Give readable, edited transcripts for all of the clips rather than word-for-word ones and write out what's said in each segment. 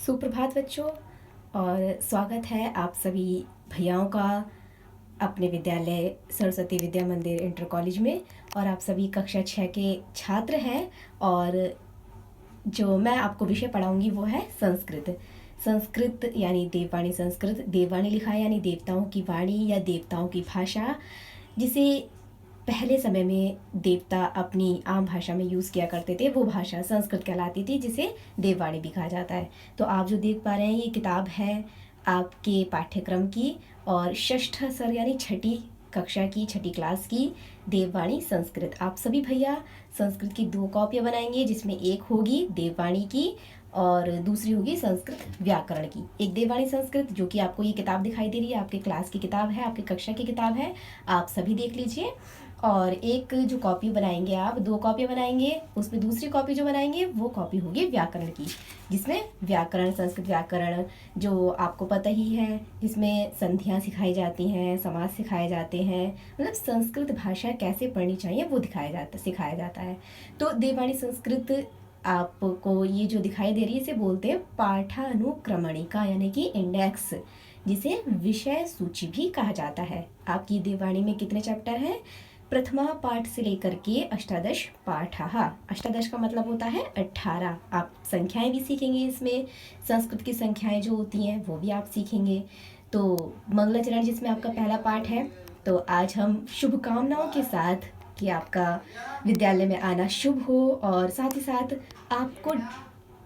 सुप्रभात बच्चों। और स्वागत है आप सभी भैयाओं का अपने विद्यालय सरस्वती विद्या मंदिर इंटर कॉलेज में। और आप सभी कक्षा 6 के छात्र हैं और जो मैं आपको विषय पढ़ाऊंगी वो है संस्कृत। संस्कृत यानी देववाणी संस्कृत। देववाणी लिखा है यानी देवताओं की वाणी या देवताओं की भाषा, जिसे पहले समय में देवता अपनी आम भाषा में यूज़ किया करते थे, वो भाषा संस्कृत कहलाती थी, जिसे देववाणी भी कहा जाता है। तो आप जो देख पा रहे हैं ये किताब है आपके पाठ्यक्रम की और षष्ठ सर यानी छठी कक्षा की छठी क्लास की देववाणी संस्कृत। आप सभी भैया संस्कृत की 2 कॉपियाँ बनाएंगे, जिसमें एक होगी देववाणी की और दूसरी होगी संस्कृत व्याकरण की। एक देववाणी संस्कृत जो कि आपको ये किताब दिखाई दे रही है, आपके क्लास की किताब है, आपकी कक्षा की किताब है, आप सभी देख लीजिए। और एक जो कॉपी बनाएंगे आप 2 कॉपियाँ बनाएंगे, उसमें दूसरी कॉपी जो बनाएंगे वो कॉपी होगी व्याकरण की, जिसमें व्याकरण संस्कृत व्याकरण जो आपको पता ही है, जिसमें संधियाँ सिखाई जाती हैं, समास सिखाए जाते हैं, मतलब संस्कृत भाषा कैसे पढ़नी चाहिए वो सिखाया जाता है। तो देववाणी संस्कृत आपको ये जो दिखाई दे रही है इसे बोलते हैं पाठानुक्रमणिका यानी कि इंडेक्स, जिसे विषय सूची भी कहा जाता है। आपकी देववाणी में कितने चैप्टर हैं? प्रथमा पाठ से लेकर के अष्टादश पाठः। अष्टादश का मतलब होता है 18। आप संख्याएं भी सीखेंगे, इसमें संस्कृत की संख्याएं जो होती हैं वो भी आप सीखेंगे। तो मंगलाचरण जिसमें आपका पहला पाठ है, तो आज हम शुभकामनाओं के साथ कि आपका विद्यालय में आना शुभ हो और साथ ही साथ आपको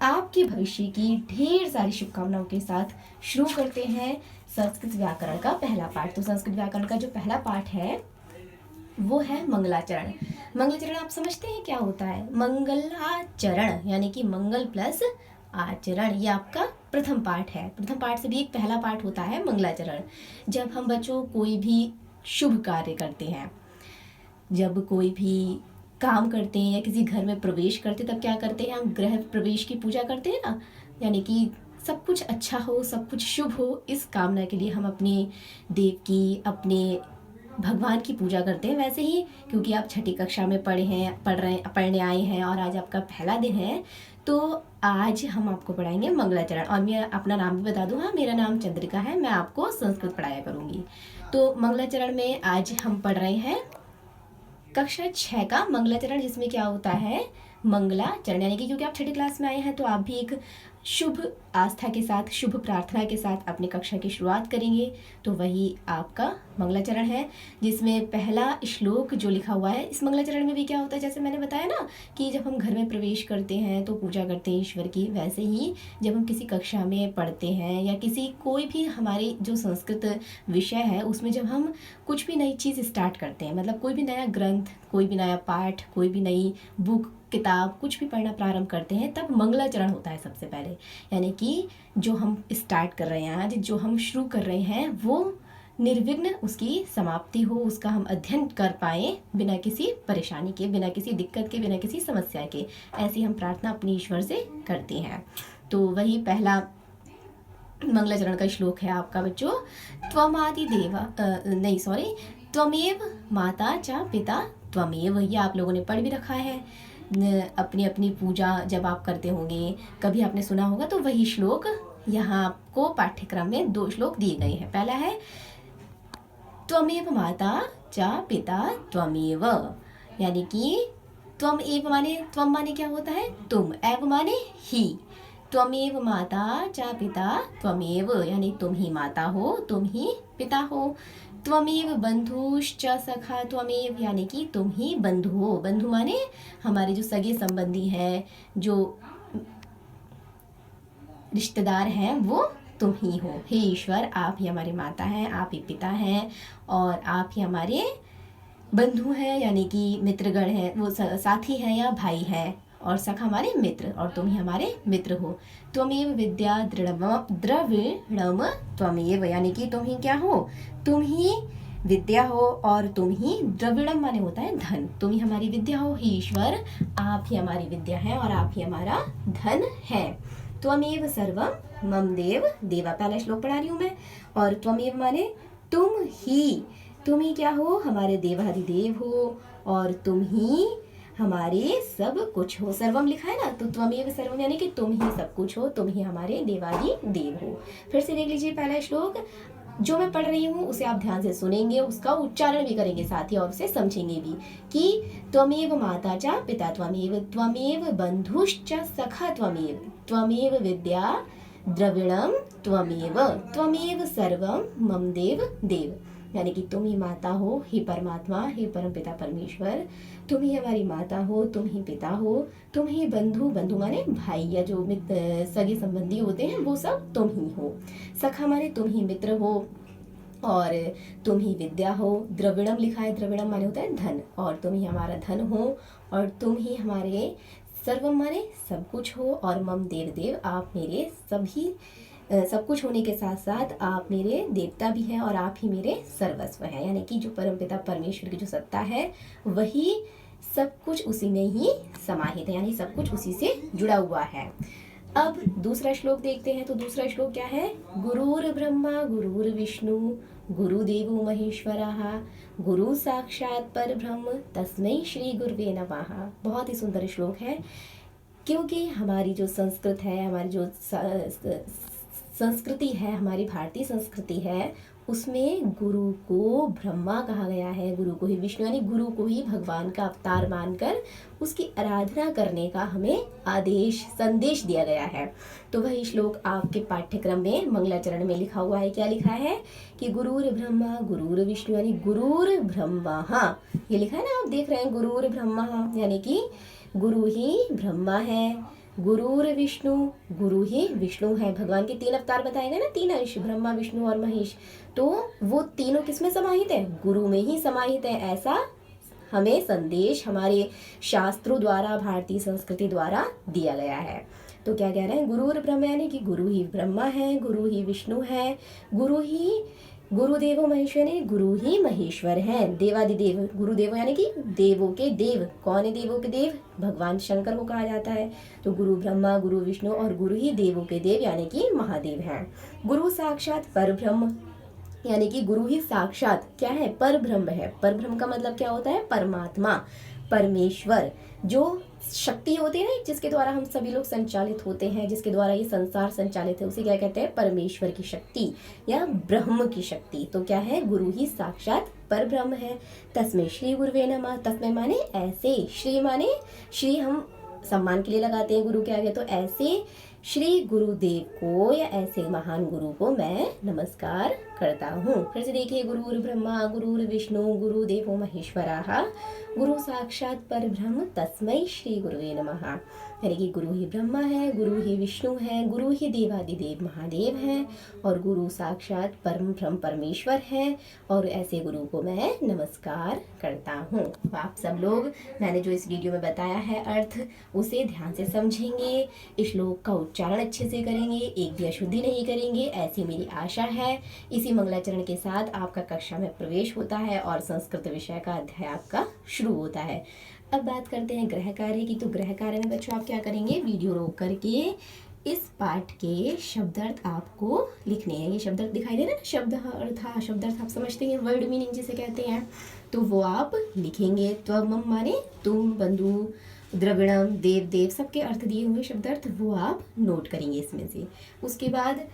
आपके भविष्य की ढेर सारी शुभकामनाओं के साथ शुरू करते हैं संस्कृत व्याकरण का पहला पाठ। तो संस्कृत व्याकरण का जो पहला पाठ है वो है मंगलाचरण। मंगलाचरण आप समझते हैं क्या होता है? मंगलाचरण यानी कि मंगल प्लस आचरण, ये आपका प्रथम पाठ है। प्रथम पाठ से भी एक पहला पाठ होता है मंगलाचरण। जब हम बच्चों कोई भी शुभ कार्य करते हैं, जब कोई भी काम करते हैं या किसी घर में प्रवेश करते हैं, तब क्या करते हैं? हम गृह प्रवेश की पूजा करते हैं ना, यानी कि सब कुछ अच्छा हो, सब कुछ शुभ हो, इस कामना के लिए हम अपने देव की, अपने भगवान की पूजा करते हैं। वैसे ही क्योंकि आप छठी कक्षा में पढ़ने आए हैं और आज आपका पहला दिन है, तो आज हम आपको पढ़ाएंगे मंगलाचरण। और मैं अपना नाम भी बता दूँ, हाँ, मेरा नाम चंद्रिका है, मैं आपको संस्कृत पढ़ाया करूँगी। तो मंगलाचरण में आज हम पढ़ रहे हैं कक्षा 6 का मंगलाचरण, जिसमें क्या होता है? मंगलाचरण यानी कि क्योंकि आप छठी क्लास में आए हैं तो आप भी एक शुभ आस्था के साथ, शुभ प्रार्थना के साथ अपनी कक्षा की शुरुआत करेंगे। तो वही आपका मंगलाचरण है, जिसमें पहला श्लोक जो लिखा हुआ है। इस मंगलाचरण में भी क्या होता है, जैसे मैंने बताया ना कि जब हम घर में प्रवेश करते हैं तो पूजा करते हैं ईश्वर की, वैसे ही जब हम किसी कक्षा में पढ़ते हैं या किसी कोई भी हमारी जो संस्कृत विषय है उसमें जब हम कुछ भी नई चीज़ स्टार्ट करते हैं, मतलब कोई भी नया ग्रंथ, कोई भी नया पाठ, कोई भी नई बुक, किताब, कुछ भी पढ़ना प्रारंभ करते हैं, तब मंगलाचरण होता है सबसे पहले। यानी कि जो हम स्टार्ट कर रहे हैं आज, जो हम शुरू कर रहे हैं, वो निर्विघ्न उसकी समाप्ति हो, उसका हम अध्ययन कर पाएँ बिना किसी परेशानी के, बिना किसी दिक्कत के, बिना किसी समस्या के। ऐसी हम प्रार्थना अपने ईश्वर से करते हैं। तो वही पहला मंगलाचरण का श्लोक है आपका बच्चों, त्वमेव माता च पिता त्वमेव। ये आप लोगों ने पढ़ भी रखा है अपनी अपनी पूजा जब आप करते होंगे, कभी आपने सुना होगा। तो वही श्लोक यहाँ आपको पाठ्यक्रम में 2 श्लोक दिए गए हैं। पहला है त्वमेव माता च पिता त्वमेव, यानी कि त्वमेव माने, त्वम माने क्या होता है? तुम, एव माने ही। त्वमेव माता च पिता त्वमेव, यानी तुम ही माता हो, तुम ही पिता हो। त्वमेव बंधुश्च सखा त्वमेव, यानी कि तुम ही बंधु हो। बंधु माने हमारे जो सगे संबंधी हैं, जो रिश्तेदार हैं, वो तुम ही हो। हे ईश्वर, आप ही हमारे माता हैं, आप ही पिता हैं और आप ही हमारे बंधु हैं, यानी कि मित्रगण हैं, वो साथी हैं या भाई हैं, और सखा हमारे मित्र, और तुम ही हमारे मित्र हो। त्वमेव विद्या द्रविणम त्वमेव, यानी कि तुम ही क्या हो? तुम ही विद्या हो और तुम ही द्रविणम माने होता है धन, तुम ही हमारी विद्या हो। हे ईश्वर, आप ही हमारी विद्या है और आप ही हमारा धन है। त्वमेव सर्वम मम देव देवा, पहला श्लोक पढ़ा रही हूँ मैं। और त्वमेव माने तुम ही क्या हो? हमारे देवाधिदेव हो और तुम ही हमारे सब कुछ हो। सर्वम लिखा है ना, तो त्वमेव सर्वम यानी कि तुम ही सब कुछ हो, तुम ही हमारे देवादि देव हो। फिर से देख लीजिए पहला श्लोक, जो मैं पढ़ रही हूँ उसे आप ध्यान से सुनेंगे, उसका उच्चारण भी करेंगे साथ ही और उसे समझेंगे भी कि त्वमेव माता च पिता त्वमेव, त्वमेव बंधुश्च सखा त्वमेव, त्वमेव विद्या द्रविणम त्वमेव, त्वमेव सर्वम मम देव देव। यानी कि तुम ही माता हो हे परमात्मा, हे परम पिता परमेश्वर, तुम ही हमारी माता हो, तुम ही पिता हो, तुम ही बंधु, बंधु माने भाई या जो मित्र सगे संबंधी होते हैं वो सब तुम ही हो, सखा माने तुम ही मित्र हो, और तुम ही विद्या हो। द्रविणम लिखा है, द्रविणम माने होता है धन, और तुम ही हमारा धन हो, और तुम ही हमारे सर्वम माने सब कुछ हो, और मम देव देव, आप मेरे सभी सब कुछ होने के साथ साथ आप मेरे देवता भी हैं और आप ही मेरे सर्वस्व हैं। यानी कि जो परमपिता परमेश्वर की जो सत्ता है वही सब कुछ उसी में ही समाहित है, यानी सब कुछ उसी से जुड़ा हुआ है। अब दूसरा श्लोक देखते हैं। तो दूसरा श्लोक क्या है, गुरुर ब्रह्मा गुरुर विष्णु गुरुदेवो महेश्वरः गुरु साक्षात परब्रह्म तस्मै श्री गुरुवे नमः। बहुत ही सुंदर श्लोक है, क्योंकि हमारी जो संस्कृत है, हमारी जो संस्कृति है, हमारी भारतीय संस्कृति है, उसमें गुरु को ब्रह्मा कहा गया है, गुरु को ही विष्णु यानी गुरु को ही भगवान का अवतार मानकर उसकी आराधना करने का हमें आदेश संदेश दिया गया है। तो वही श्लोक आपके पाठ्यक्रम में मंगलाचरण में लिखा हुआ है। क्या लिखा है कि गुरुर ब्रह्मा गुरुर विष्णु यानी गुरुर ब्रह्मा, हाँ ये लिखा है ना, आप देख रहे हैं गुरुर ब्रह्मा, यानी कि गुरु ही ब्रह्मा है, गुरुर विष्णु गुरु ही विष्णु है। भगवान के 3 अवतार बताए गए ना, 3 अंश, ब्रह्मा विष्णु और महेश, तो वो तीनों किसमें समाहित है, गुरु में ही समाहित है। ऐसा हमें संदेश हमारे शास्त्रों द्वारा, भारतीय संस्कृति द्वारा दिया गया है। तो क्या कह रहे हैं, गुरुर ब्रह्मा यानी कि गुरु ही ब्रह्मा है, गुरु ही विष्णु है, गुरु ही गुरुदेवो महेश्वर यानी गुरु ही महेश्वर हैं, देवादिदेव। गुरुदेव यानी कि देवों के देव। कौन है देवों के देव, भगवान शंकर को कहा जाता है। तो गुरु ब्रह्मा गुरु विष्णु और गुरु ही देवों के देव यानी कि महादेव हैं। गुरु साक्षात परब्रह्म यानी कि गुरु ही साक्षात क्या है, परब्रह्म है। परब्रह्म का मतलब क्या होता है, परमात्मा, परमेश्वर, जो शक्ति होती है ना जिसके द्वारा हम सभी लोग संचालित होते हैं, जिसके द्वारा ये संसार संचालित है, उसे क्या कहते हैं, परमेश्वर की शक्ति या ब्रह्म की शक्ति। तो क्या है, गुरु ही साक्षात परब्रह्म है। तस्मै श्री गुरुवे नमः, तस्मै माने ऐसे, श्री माने श्री हम सम्मान के लिए लगाते हैं गुरु के आगे, तो ऐसे श्री गुरुदेव को या ऐसे महान गुरु को मैं नमस्कार करता हूँ। फिर से देखिए, गुरुर ब्रह्मा गुरुर विष्णु गुरुदेवो महेश्वरः गुरु साक्षात परब्रह्म तस्मै श्री गुरुवे नमः। यानी कि गुरु ही ब्रह्मा है, गुरु ही विष्णु है, गुरु ही देवादिदेव महादेव हैं, और गुरु साक्षात परम ब्रह्म परमेश्वर है, और ऐसे गुरु को मैं नमस्कार करता हूँ। तो आप सब लोग, मैंने जो इस वीडियो में बताया है अर्थ, उसे ध्यान से समझेंगे, इस श्लोक का उच्चारण अच्छे से करेंगे, एक भी अशुद्धि नहीं करेंगे, ऐसी मेरी आशा है। इसी मंगलाचरण के साथ आपका कक्षा में प्रवेश होता है और संस्कृत विषय का अध्याय आपका शुरू होता है। अब बात करते हैं गृह कार्य की। तो गृह कार्य में बच्चों आप क्या करेंगे, वीडियो रोक करके इस पाठ के शब्दार्थ आपको लिखने हैं। ये शब्दार्थ दिखाई दे रहा है ना, शब्द अर्थ, शब्दार्थ आप समझते हैं, वर्ड मीनिंग जिसे कहते हैं, तो वो आप लिखेंगे। त्वम माने तुम, बंधु, द्रविणम, देव देव, सबके अर्थ दिए हुए शब्दार्थ वो आप नोट करेंगे इसमें से। उसके बाद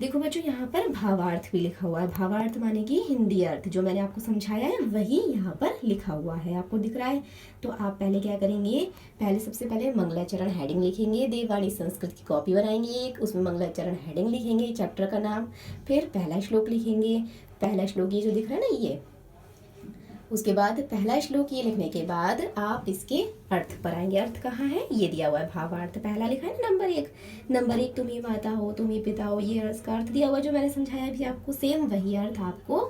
देखो बच्चों, यहाँ पर भावार्थ भी लिखा हुआ है। भावार्थ माने कि हिंदी अर्थ, जो मैंने आपको समझाया है वही यहाँ पर लिखा हुआ है, आपको दिख रहा है। तो आप पहले क्या करेंगे, पहले सबसे पहले मंगलाचरण हेडिंग लिखेंगे, देववाणी संस्कृत की कॉपी बनाएंगे एक, उसमें मंगलाचरण हेडिंग लिखेंगे, चैप्टर का नाम, फिर पहला श्लोक लिखेंगे। पहला श्लोक ये जो दिख रहा है ना ये, उसके बाद पहला श्लोक ये लिखने के बाद आप इसके अर्थ पर आएंगे। अर्थ कहाँ है, ये दिया हुआ है, भावार्थ पहला लिखा है ना, नंबर 1। नंबर 1 तुम ही माता हो, तुम ही पिता हो, ये इसका अर्थ दिया हुआ जो मैंने समझाया भी आपको, सेम वही अर्थ आपको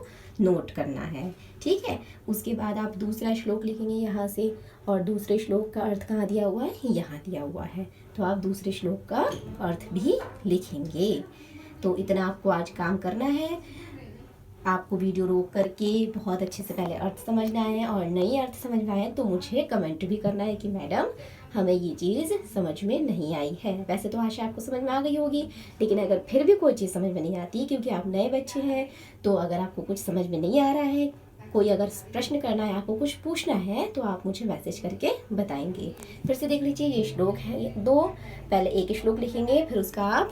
नोट करना है, ठीक है। उसके बाद आप दूसरा श्लोक लिखेंगे यहाँ से, और दूसरे श्लोक का अर्थ कहाँ दिया हुआ है, यहाँ दिया हुआ है, तो आप दूसरे श्लोक का अर्थ भी लिखेंगे। तो इतना आपको आज काम करना है। आपको वीडियो रोक करके बहुत अच्छे से पहले अर्थ समझना है, और नई अर्थ समझ में आए तो मुझे कमेंट भी करना है कि मैडम हमें ये चीज़ समझ में नहीं आई है। वैसे तो आशा आपको समझ में आ गई होगी, लेकिन अगर फिर भी कोई चीज़ समझ में नहीं आती, क्योंकि आप नए बच्चे हैं, तो अगर आपको कुछ समझ में नहीं आ रहा है, कोई अगर प्रश्न करना है, आपको कुछ पूछना है, तो आप मुझे मैसेज करके बताएंगे। फिर से देख लीजिए, ये श्लोक है, ये 2। पहले एक श्लोक लिखेंगे, फिर उसका आप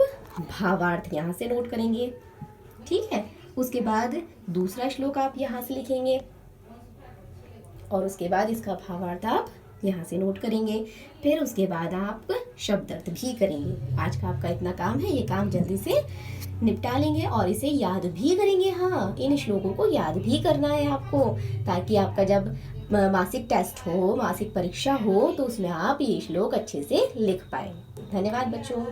भावार्थ यहाँ से नोट करेंगे, ठीक है। उसके बाद दूसरा श्लोक आप यहाँ से लिखेंगे और उसके बाद इसका भावार्थ आप यहाँ से नोट करेंगे। फिर उसके बाद आप शब्दार्थ भी करेंगे। आज का आपका इतना काम है, ये काम जल्दी से निपटा लेंगे और इसे याद भी करेंगे। हाँ, इन श्लोकों को याद भी करना है आपको, ताकि आपका जब मासिक टेस्ट हो, मासिक परीक्षा हो, तो उसमें आप ये श्लोक अच्छे से लिख पाए। धन्यवाद बच्चों।